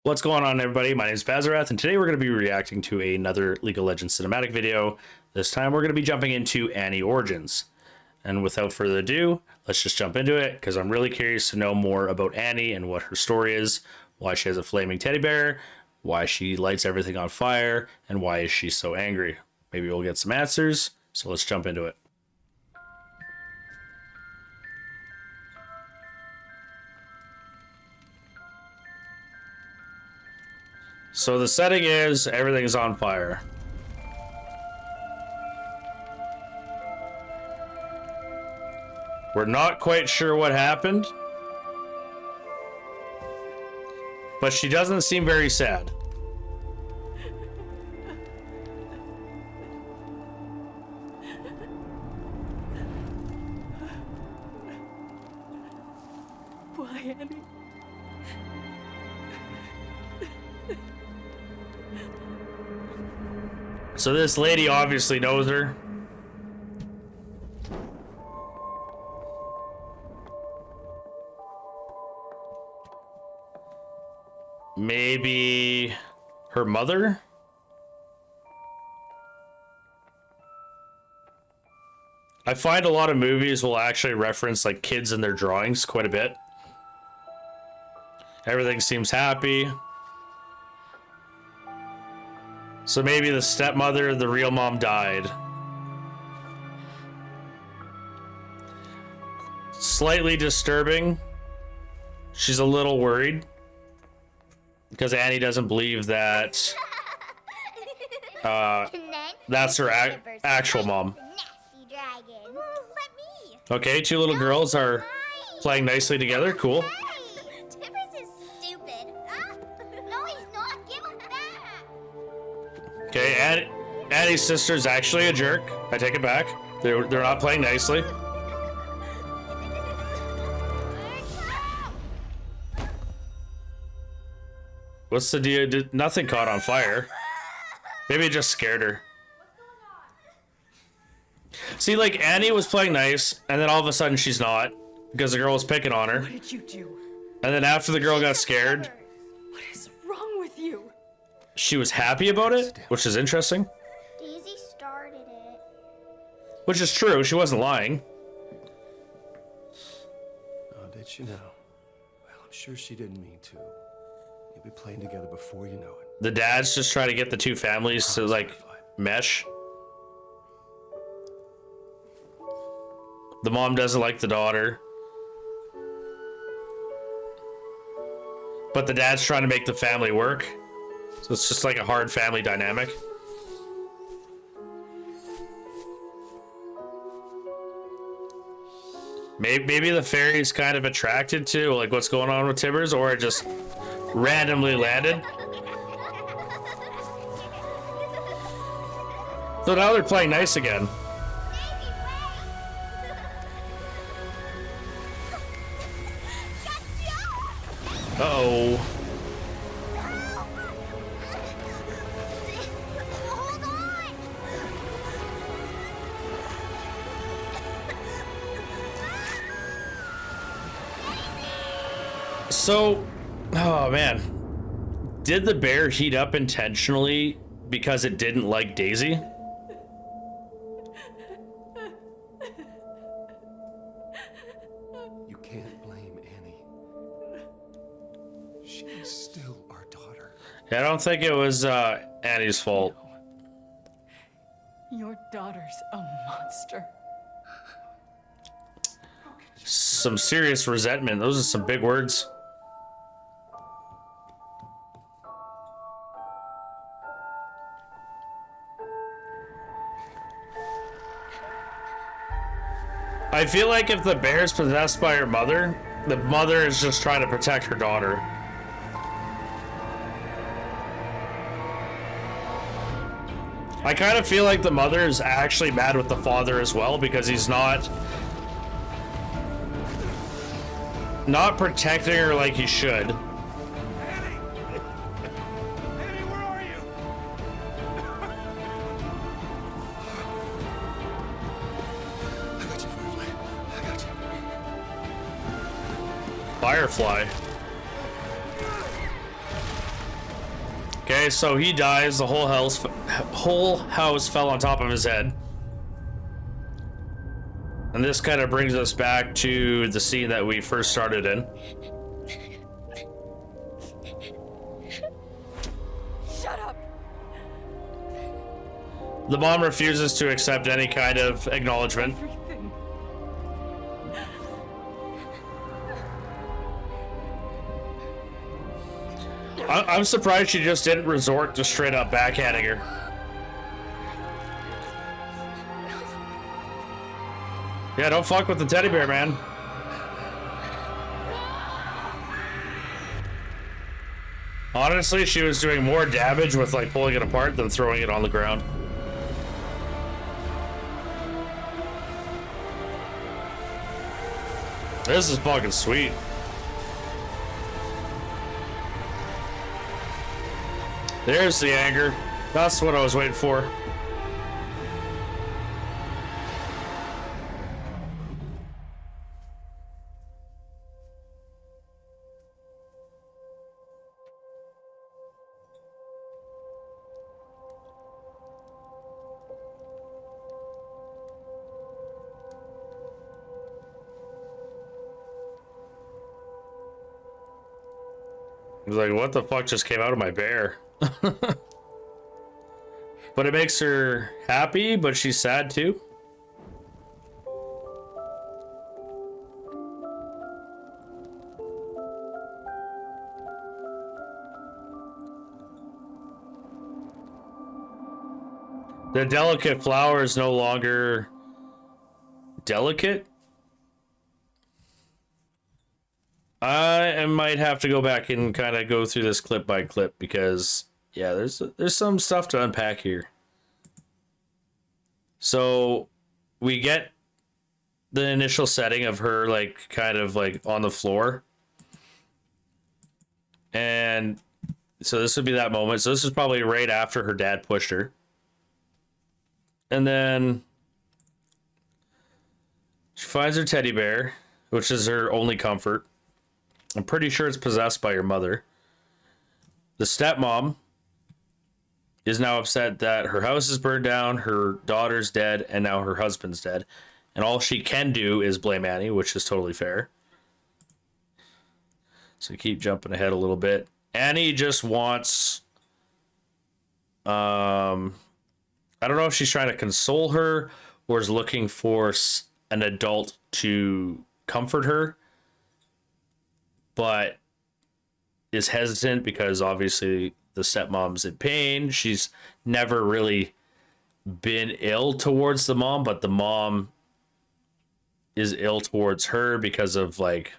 What's going on, everybody? My name is Bazerath, and today we're going to be reacting to another League of Legends cinematic video. This time we're going to be jumping into Annie Origins. And without further ado, let's just jump into it, because I'm really curious to know more about Annie and what her story is, why she has a flaming teddy bear, why she lights everything on fire, and why is she so angry. Maybe we'll get some answers, so let's jump into it. So the setting is everything's on fire. We're not quite sure what happened, but she doesn't seem very sad. Why, Annie? So this lady obviously knows her. Maybe her mother? I find a lot of movies will actually reference like kids in their drawings quite a bit. Everything seems happy. So maybe the stepmother, the real mom, died. Slightly disturbing. She's a little worried because Annie doesn't believe that that's her actual mom. Okay, two little girls are playing nicely together. Cool. Okay, Annie's sister's actually a jerk. I take it back. They're not playing nicely. What's the deal? Nothing caught on fire. Maybe it just scared her. See, like, Annie was playing nice, and then all of a sudden she's not, because the girl was picking on her. What did you do? And then after the girl got scared, What is wrong with you? she was happy about it, which is interesting. Daisy started it. Which is true, she wasn't lying. Oh, did she now? Well, I'm sure she didn't mean to. You'll be playing together before you know it. The dad's just trying to get the two families to, like, mesh. The mom doesn't like the daughter. But the dad's trying to make the family work. So it's just like a hard family dynamic. Maybe the fairy's kind of attracted to like what's going on with Tibbers, or it just randomly landed. So now they're playing nice again. Uh-oh. So, oh man. Did the bear heat up intentionally because it didn't like Daisy? You can't blame Annie. She's still our daughter. Yeah, I don't think it was Annie's fault. Your daughter's a monster. Some serious resentment. Those are some big words. I feel like if the bear is possessed by her mother, the mother is just trying to protect her daughter. I kind of feel like the mother is actually mad with the father as well, because he's not protecting her like he should. Annie! Annie, where are you? I got you, Firefly. I got you. Firefly. Okay, so he dies. The whole house fell on top of his head. And this kind of brings us back to the scene that we first started in. Shut up! The mom refuses to accept any kind of acknowledgement. Everything. I'm surprised she just didn't resort to straight up backhanding her. Yeah, don't fuck with the teddy bear, man. Honestly, she was doing more damage with like pulling it apart than throwing it on the ground. This is fucking sweet. There's the anger. That's what I was waiting for. I was like, what the fuck just came out of my bear? But it makes her happy, but she's sad too. The delicate flower is no longer delicate. I might have to go back and kind of go through this clip by clip because yeah, there's some stuff to unpack here. So we get the initial setting of her like kind of like on the floor. And so this would be that moment. So this is probably right after her dad pushed her. And then she finds her teddy bear, which is her only comfort. I'm pretty sure it's possessed by her mother. The stepmom is now upset that her house is burned down, her daughter's dead, and now her husband's dead. And all she can do is blame Annie, which is totally fair. So keep jumping ahead a little bit. Annie just wants... I don't know if she's trying to console her or is looking for an adult to comfort her, but is hesitant because obviously the stepmom's in pain. She's never really been ill towards the mom, but the mom is ill towards her because of like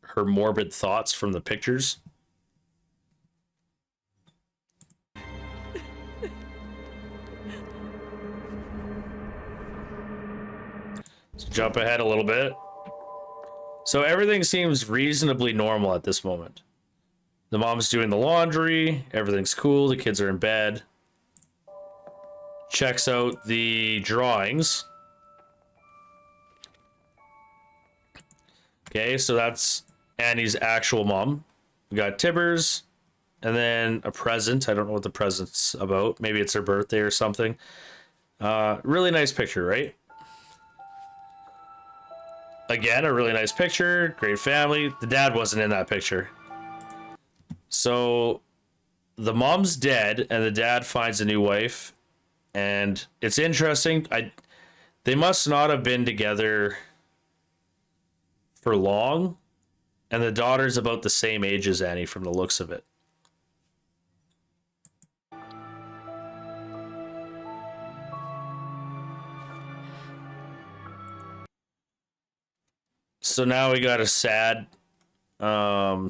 her morbid thoughts from the pictures. Let's jump ahead a little bit. So everything seems reasonably normal at this moment. The mom's doing the laundry, everything's cool, the kids are in bed. Checks out the drawings. Okay, so that's Annie's actual mom. We got Tibbers, and then a present. I don't know what the present's about. Maybe it's her birthday or something. Really nice picture, right? Again, a really nice picture, great family. The dad wasn't in that picture. So the mom's dead and the dad finds a new wife. And it's interesting. They must not have been together for long. And the daughter's about the same age as Annie from the looks of it. So now we got a sad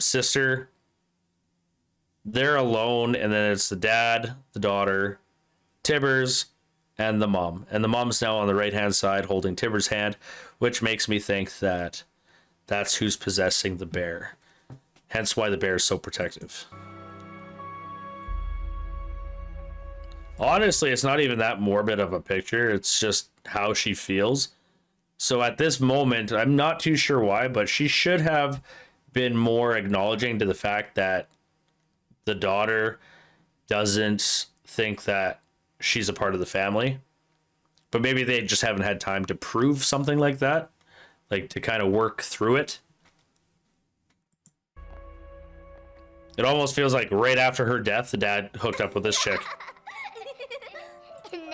sister. They're alone, and then it's the dad, the daughter, Tibbers, and the mom. And the mom's now on the right-hand side holding Tibbers' hand, which makes me think that that's who's possessing the bear. Hence why the bear is so protective. Honestly, it's not even that morbid of a picture. It's just how she feels. So at this moment, I'm not too sure why, but she should have been more acknowledging to the fact that the daughter doesn't think that she's a part of the family. But maybe they just haven't had time to prove something like that, like to kind of work through it. It almost feels like right after her death, the dad hooked up with this chick.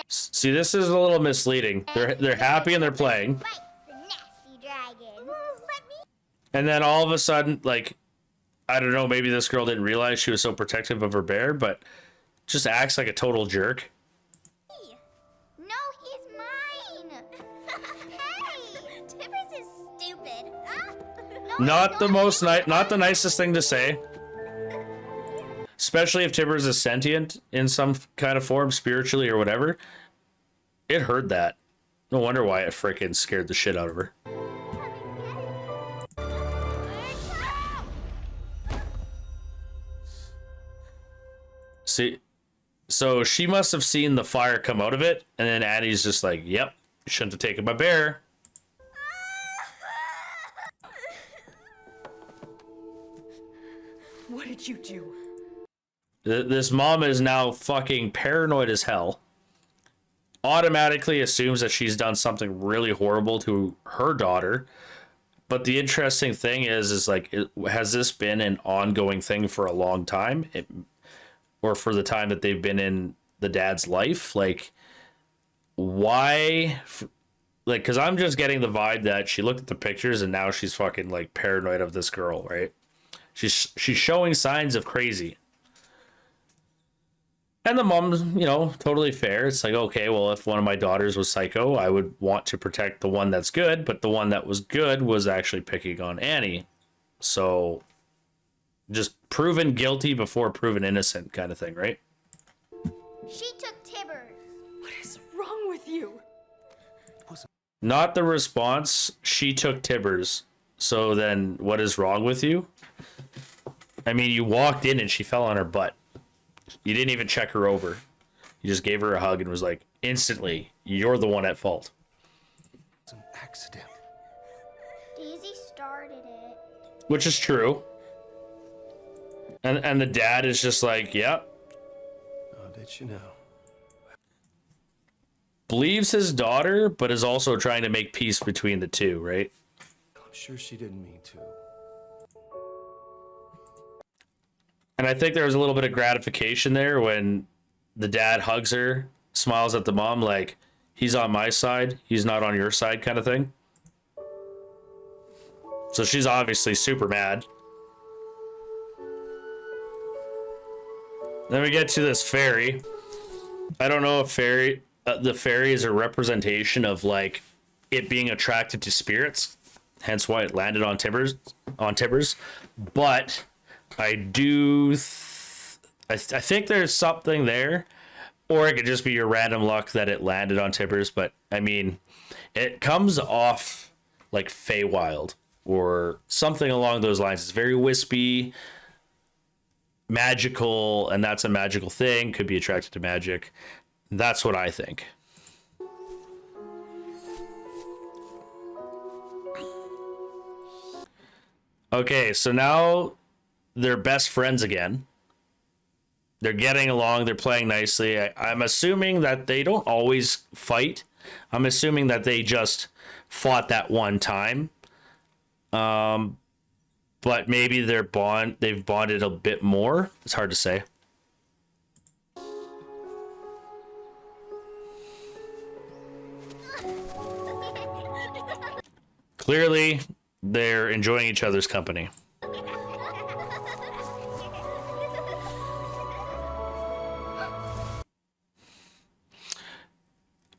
See, this is a little misleading. They're happy and they're playing. Fight the nasty dragon. And then all of a sudden, like, I don't know, maybe this girl didn't realize she was so protective of her bear, but just acts like a total jerk. No, he's mine. Hey, Tibbers is stupid. Not the nicest thing to say. Especially if Tibbers is sentient in some kind of form, spiritually or whatever. It heard that. No wonder why it freaking scared the shit out of her. See, so she must have seen the fire come out of it, and then Annie's just like, yep, you shouldn't have taken my bear. What did you do? This mom is now fucking paranoid as hell. Automatically assumes that she's done something really horrible to her daughter. But the interesting thing is like, has this been an ongoing thing for a long time? Or for the time that they've been in the dad's life? Like, why? Like, because I'm just getting the vibe that she looked at the pictures and now she's fucking like paranoid of this girl, right? She's showing signs of crazy. And the mom's, you know, totally fair. It's like, okay, well, if one of my daughters was psycho, I would want to protect the one that's good, but the one that was good was actually picking on Annie. So just proven guilty before proven innocent kind of thing, right? She took Tibbers. What is wrong with you? Not the response, she took Tibbers. So then what is wrong with you? I mean, you walked in and she fell on her butt. You didn't even check her over. You just gave her a hug and was like, instantly, you're the one at fault. It's an accident. Daisy started it. Which is true. And the dad is just like, yeah. Oh, did she know? Believes his daughter, but is also trying to make peace between the two, right? I'm sure she didn't mean to. And I think there was a little bit of gratification there when the dad hugs her, smiles at the mom like, he's on my side, he's not on your side kind of thing. So she's obviously super mad. Then we get to this fairy. I don't know if the fairy is a representation of like it being attracted to spirits, hence why it landed on Tibbers. But I do, I think there's something there, or it could just be your random luck that it landed on Tibbers. But I mean, it comes off like Feywild or something along those lines. It's very wispy, magical, and that's a magical thing. Could be attracted to magic. That's what I think. Okay, so now they're best friends again. They're getting along. They're playing nicely. I'm assuming that they don't always fight. I'm assuming that they just fought that one time. But maybe they've bonded a bit more. It's hard to say. Clearly, they're enjoying each other's company.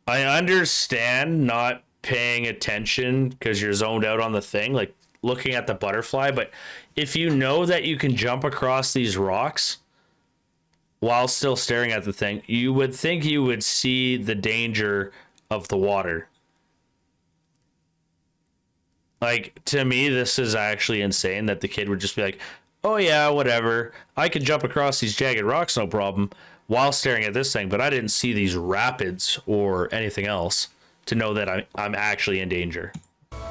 I understand not paying attention because you're zoned out on the thing, like looking at the butterfly, but if you know that you can jump across these rocks while still staring at the thing, you would think you would see the danger of the water. Like, to me, this is actually insane that the kid would just be like, oh yeah, whatever, I can jump across these jagged rocks, no problem, while staring at this thing, but I didn't see these rapids or anything else to know that I'm actually in danger. Daisy,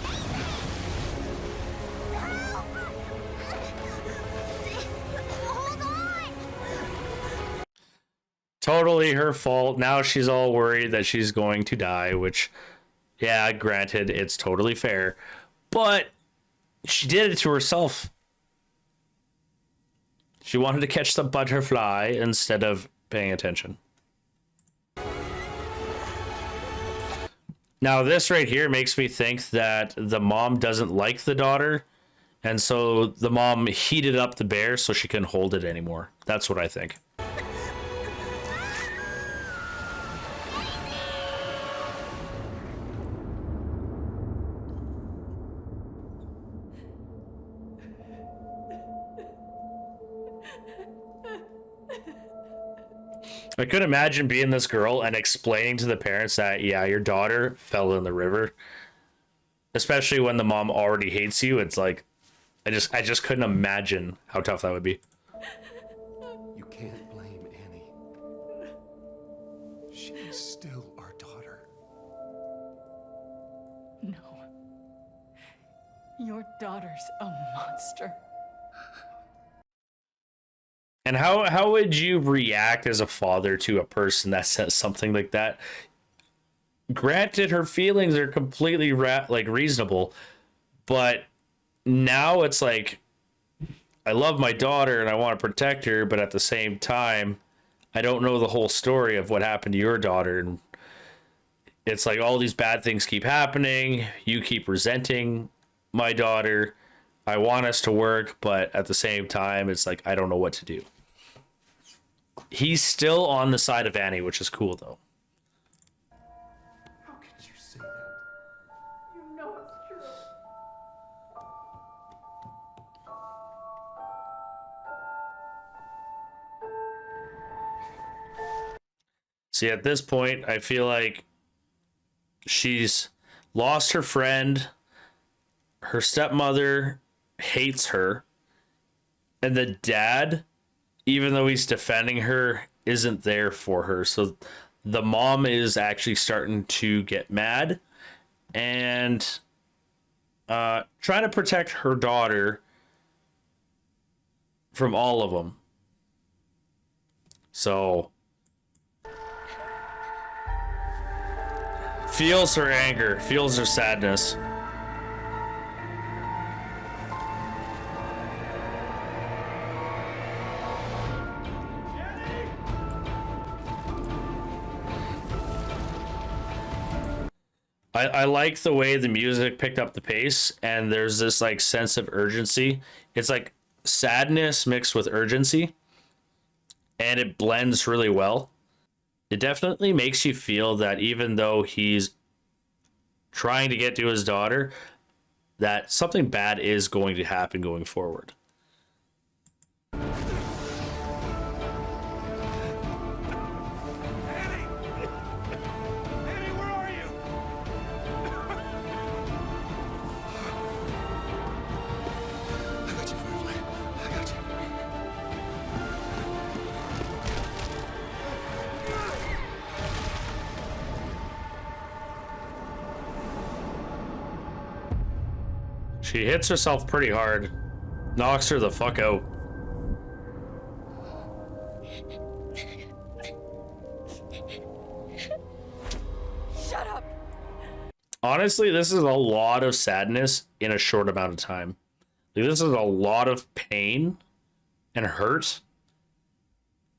wait! Totally her fault. Now she's all worried that she's going to die, which, yeah, granted, it's totally fair. But she did it to herself. She wanted to catch the butterfly instead of paying attention. Now, this right here makes me think that the mom doesn't like the daughter, and so the mom heated up the bear so she couldn't hold it anymore. That's what I think. I could imagine being this girl and explaining to the parents that, yeah, your daughter fell in the river. Especially when the mom already hates you. It's like, I just couldn't imagine how tough that would be. You can't blame Annie. She's still our daughter. No. Your daughter's a monster. And how would you react as a father to a person that says something like that? Granted, her feelings are completely reasonable, but now it's like, I love my daughter and I want to protect her, but at the same time, I don't know the whole story of what happened to your daughter, and it's like all these bad things keep happening. You keep resenting my daughter. I want us to work, but at the same time, it's like, I don't know what to do. He's still on the side of Annie, which is cool, though. How could you say that? You know it's true. See, at this point, I feel like she's lost her friend. Her stepmother hates her. And the dad, even though he's defending her, isn't there for her. So the mom is actually starting to get mad and trying to protect her daughter from all of them. So feels her anger, feels her sadness. I like the way the music picked up the pace, and there's this like sense of urgency. It's like sadness mixed with urgency, and it blends really well. It definitely makes you feel that even though he's trying to get to his daughter, that something bad is going to happen going forward. She hits herself pretty hard. Knocks her the fuck out. Shut up! Honestly, this is a lot of sadness in a short amount of time. Like, this is a lot of pain and hurt.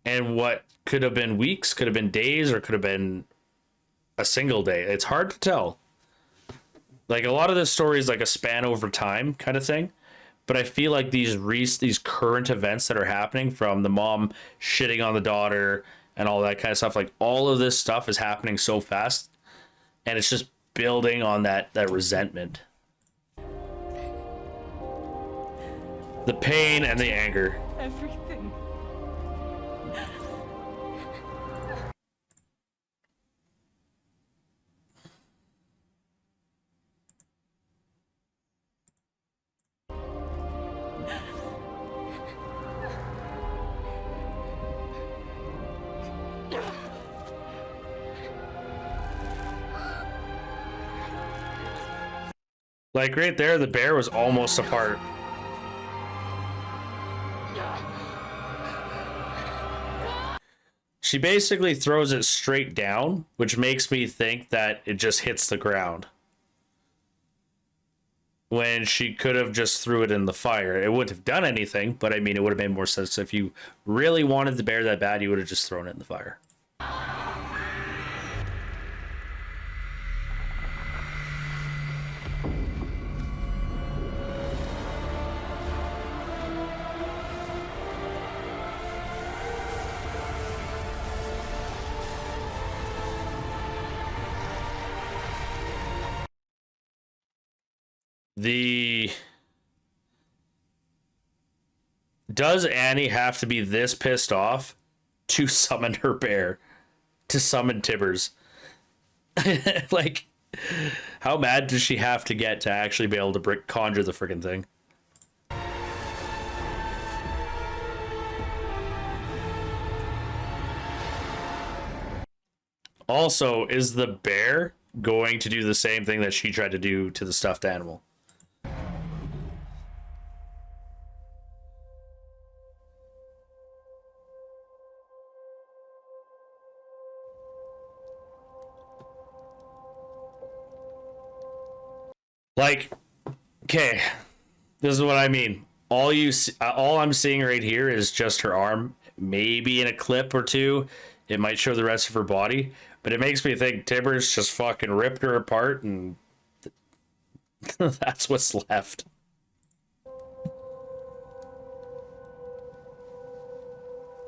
And what could have been weeks, could have been days, or could have been a single day. It's hard to tell. Like, a lot of this story is like a span over time kind of thing. But I feel like these current events that are happening, from the mom shitting on the daughter and all that kind of stuff, like all of this stuff is happening so fast, and it's just building on that resentment. The pain and the anger. Everything. Like right there, the bear was almost apart. she basically throws it straight down, which makes me think that it just hits the ground. When she could have just threw it in the fire. It wouldn't have done anything, but I mean, it would have made more sense. If you really wanted the bear that bad, you would have just thrown it in the fire. Does Annie have to be this pissed off to summon her bear, to summon Tibbers? Like, how mad does she have to get to actually be able to conjure the freaking thing? Also, is the bear going to do the same thing that she tried to do to the stuffed animal? Like, okay, this is what I mean. All I'm seeing right here is just her arm. Maybe in a clip or two, it might show the rest of her body, but it makes me think Tibbers just fucking ripped her apart, and that's what's left.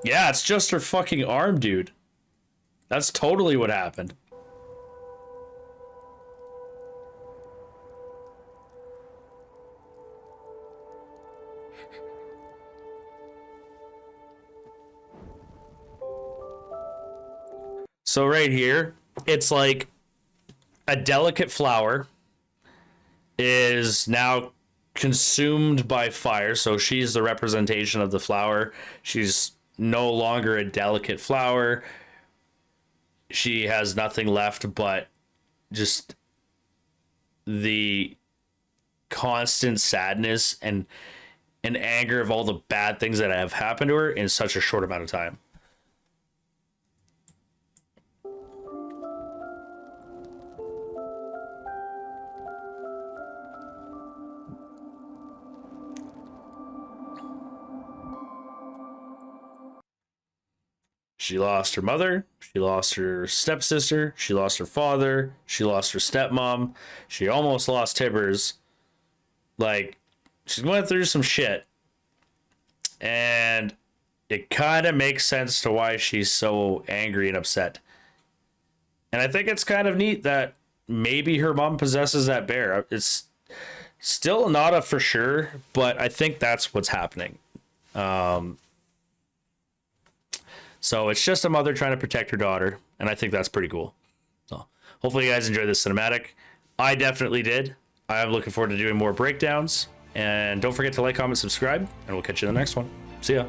Yeah, it's just her fucking arm, dude. That's totally what happened. So right here, it's like a delicate flower is now consumed by fire. So she's the representation of the flower. She's no longer a delicate flower. She has nothing left but just the constant sadness and anger of all the bad things that have happened to her in such a short amount of time. She lost her mother, she lost her stepsister, she lost her father, she lost her stepmom, she almost lost Tibbers. Like, she's going through some shit. And it kind of makes sense to why she's so angry and upset. And I think it's kind of neat that maybe her mom possesses that bear. It's still not a for sure, but I think that's what's happening. So it's just a mother trying to protect her daughter, and I think that's pretty cool. So hopefully you guys enjoyed this cinematic. I definitely did. I'm looking forward to doing more breakdowns. And don't forget to like, comment, subscribe, and we'll catch you in the next one. See ya.